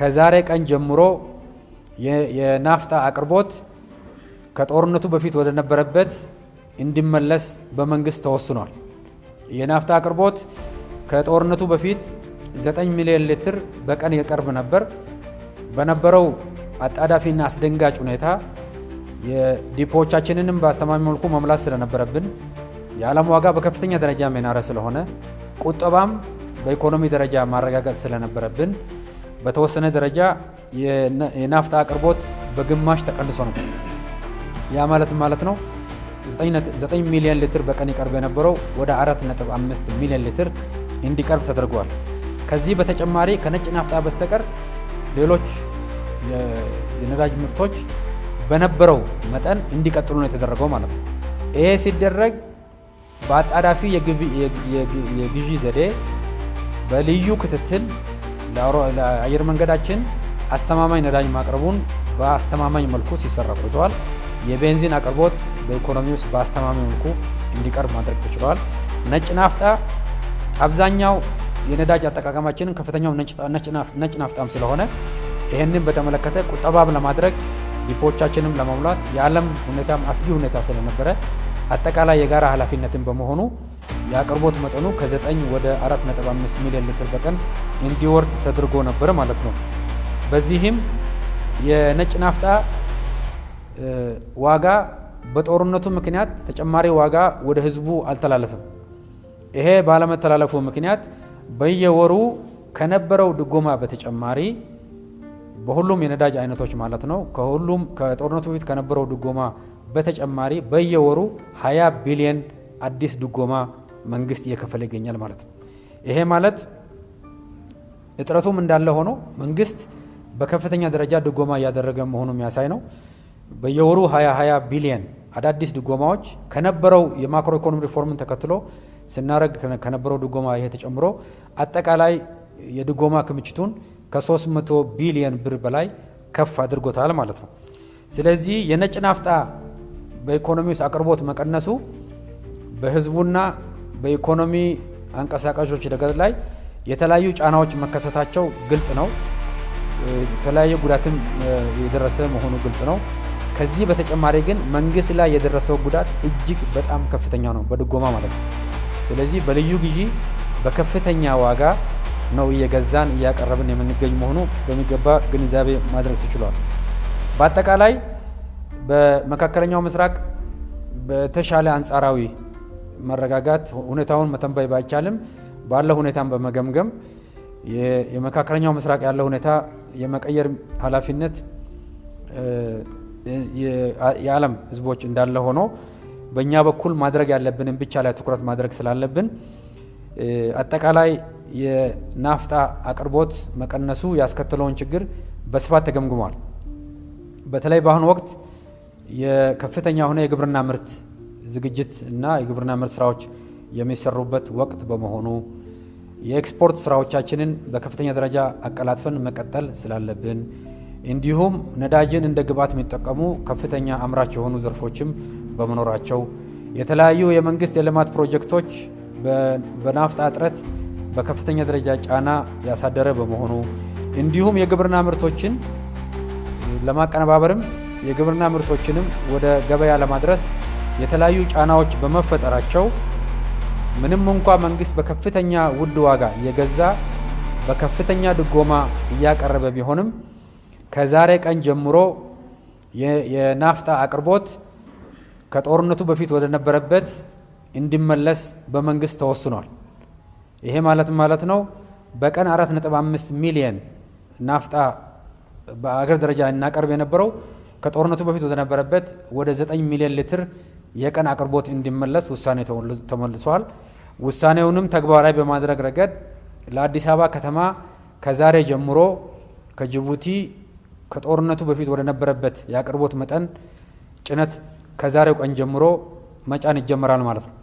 ከዛሬ ቀን ጀምሮ የናፍጣ አቅርቦት ከጦርነቱ በፊት ወደ ነበረበት እንዲመለስ በመንግስት ተወስኗል። የናፍጣ አቅርቦት ከጦርነቱ በፊት 9 ሚሊዮን ሊትር በቀን ይቀርብ ነበር። በነበረው አጣዳፊና አስደንጋጭ ሁኔታ የዲፖዎቻችንንም በአስተማማኝ መልኩ መምላት ስለነበረብን የዓለም ዋጋ በከፍተኛ ደረጃ መናረ ስለሆነ ቁጠባም በኢኮኖሚ ደረጃ ማረጋጋጥ ስለነበረብን በተወሰነ ደረጃ የናፍጣ አቅርቦት በግማሽ ተቀንሶ ነበር። ያ ማለት ነው 9 ሚሊዮን ሊትር በቀን ይቀርብ የነበረው ወደ 4.5 ሚሊዮን ሊትር እንዲቀርብ ተደርጓል። ከዚህ በተጨማሪ ከነጭ ናፍጣ በስተቀር ሌሎች የነዳጅ ምርቶች በነበረው መጠን እንዲቀጥሉ ነው የተደረገው ማለት ነው። ይሄ ሲደረግ በአጣዳፊ የግዢ ዘዴ በልዩ ክትትል ለአየር መንገዳችን አስተማማኝ ነዳጅ ማቅረቡን በአስተማማኝ መልኩ ሲሰራ ቆይቷል። የቤንዚን አቅርቦት በኢኮኖሚ ውስጥ በአስተማማኝ መልኩ እንዲቀርብ ማድረግ ተችሏል። ነጭ ናፍጣ አብዛኛው የነዳጅ አጠቃቀማችንን ከፍተኛው ነጭ ናፍጣም ስለሆነ ይህንን በተመለከተ ቁጠባም ለማድረግ ዲፖዎቻችንም ለመሙላት የዓለም ሁኔታም አስጊ ሁኔታ ስለነበረ አጠቃላይ የጋራ ኃላፊነትን በመሆኑ የአቅርቦት መጠኑ ከ9 ወደ 4.5 ሚሊዮን ሊትር በቀን እንዲወርድ ተደርጎ ነበር ማለት ነው። በዚህም የነጭ ናፍጣ ዋጋ በጦርነቱ ምክንያት ተጨማሪ ዋጋ ወደ ህዝቡ አልተላለፈም። ይሄ ባለመተላለፉ ምክንያት በየወሩ ከነበረው ድጎማ በተጨማሪ በሁሉም የነዳጅ አይነቶች ማለት ነው ከጦርነቱ በፊት ከነበረው ድጎማ በተጨማሪ በየወሩ 20 ቢሊዮን አዲስ ድጎማ መንግስት እየከፈለ ይገኛል ማለት ነው። ይሄ ማለት እጥረቱም እንዳለ ሆኖ መንግስት በከፍተኛ ደረጃ ድጎማ እያደረገ መሆኑ የሚያሳይ ነው። በየወሩ 20 ቢሊዮን አዳዲስ ድጎማዎች ከነበረው የማክሮ ኢኮኖሚ ሪፎርምን ተከትሎ ስናረግ ከነበረው ድጎማ ይሄ ተጨምሮ አጠቃላይ የድጎማ ክምችቱን ከ300 ቢሊዮን ብር በላይ ከፍ አድርጎታል ማለት ነው። ስለዚህ የነጭ ናፍጣ በኢኮኖሚ ውስጥ አቅርቦት መቀነሱ በህዝቡና በኢኮኖሚ አንቀሳቃሾች ረገድ ላይ የተለያዩ ጫናዎች መከሰታቸው ግልጽ ነው። የተለያየ ጉዳትም የደረሰ መሆኑ ግልጽ ነው። ከዚህ በተጨማሪ ግን መንግስት ላይ የደረሰው ጉዳት እጅግ በጣም ከፍተኛ ነው በድጎማ ማለት ነው። ስለዚህ በልዩ ግዢ በከፍተኛ ዋጋ ነው እየገዛን እያቀረብን የምንገኝ መሆኑ በሚገባ ግንዛቤ ማድረግ ተችሏል። በአጠቃላይ በመካከለኛው ምስራቅ በተሻለ አንጻራዊ መረጋጋት ሁኔታውን መተንበይ ባይቻልም ባለው ሁኔታን በመገምገም የመካከለኛው ምስራቅ ያለው ሁኔታ የመቀየር ኃላፊነት የዓለም ህዝቦች እንዳለ ሆኖ በእኛ በኩል ማድረግ ያለብንን ብቻ ላይ ትኩረት ማድረግ ስላለብን አጠቃላይ የናፍጣ አቅርቦት መቀነሱ ያስከተለውን ችግር በስፋት ተገምግሟል። በተለይ በአሁኑ ወቅት የከፍተኛ ሆነ የግብርና ምርት ዝግጅት እና የግብርና ምርት ስራዎች የሚሰሩበት ወቅት በመሆኑ የኤክስፖርት ስራዎቻችንን በከፍተኛ ደረጃ አቀላጥፈን መቀጠል ስላለብን እንዲሁም ነዳጅን እንደ ግብዓት የሚጠቀሙ ከፍተኛ አምራች የሆኑ ዘርፎችም በመኖራቸው የተለያዩ የመንግስት የልማት ፕሮጀክቶች በናፍጣ እጥረት በከፍተኛ ደረጃ ጫና ያሳደረ በመሆኑ እንዲሁም የግብርና ምርቶችን ለማቀነባበርም የግብርና ምርቶችንም ወደ ገበያ ለማድረስ የተለያዩ ጫናዎች በመፈጠራቸው ምንም እንኳ መንግስት በከፍተኛ ውድ ዋጋ የገዛ በከፍተኛ ድጎማ እያቀረበ ቢሆንም ከዛሬ ቀን ጀምሮ የናፍጣ አቅርቦት ከጦርነቱ በፊት ወደ ነበረበት እንዲመለስ በመንግስት ተወስኗል። ይሄ ማለት ነው በቀን 4.5 ሚሊዮን ናፍጣ በአገር ደረጃ እናቀርብ የነበረው ከጦርነቱ በፊት ወደ ነበረበት ወደ 9 ሚሊዮን ሊትር የቀን አቅርቦት እንዲመለስ ውሳኔ ተመልሷል። ውሳኔውንም ተግባራዊ በማድረግ ረገድ ለአዲስ አበባ ከተማ ከዛሬ ጀምሮ ከጅቡቲ ከጦርነቱ በፊት ወደ ነበረበት የአቅርቦት መጠን ጭነት ከዛሬው ቀን ጀምሮ መጫን ይጀምራል ማለት ነው።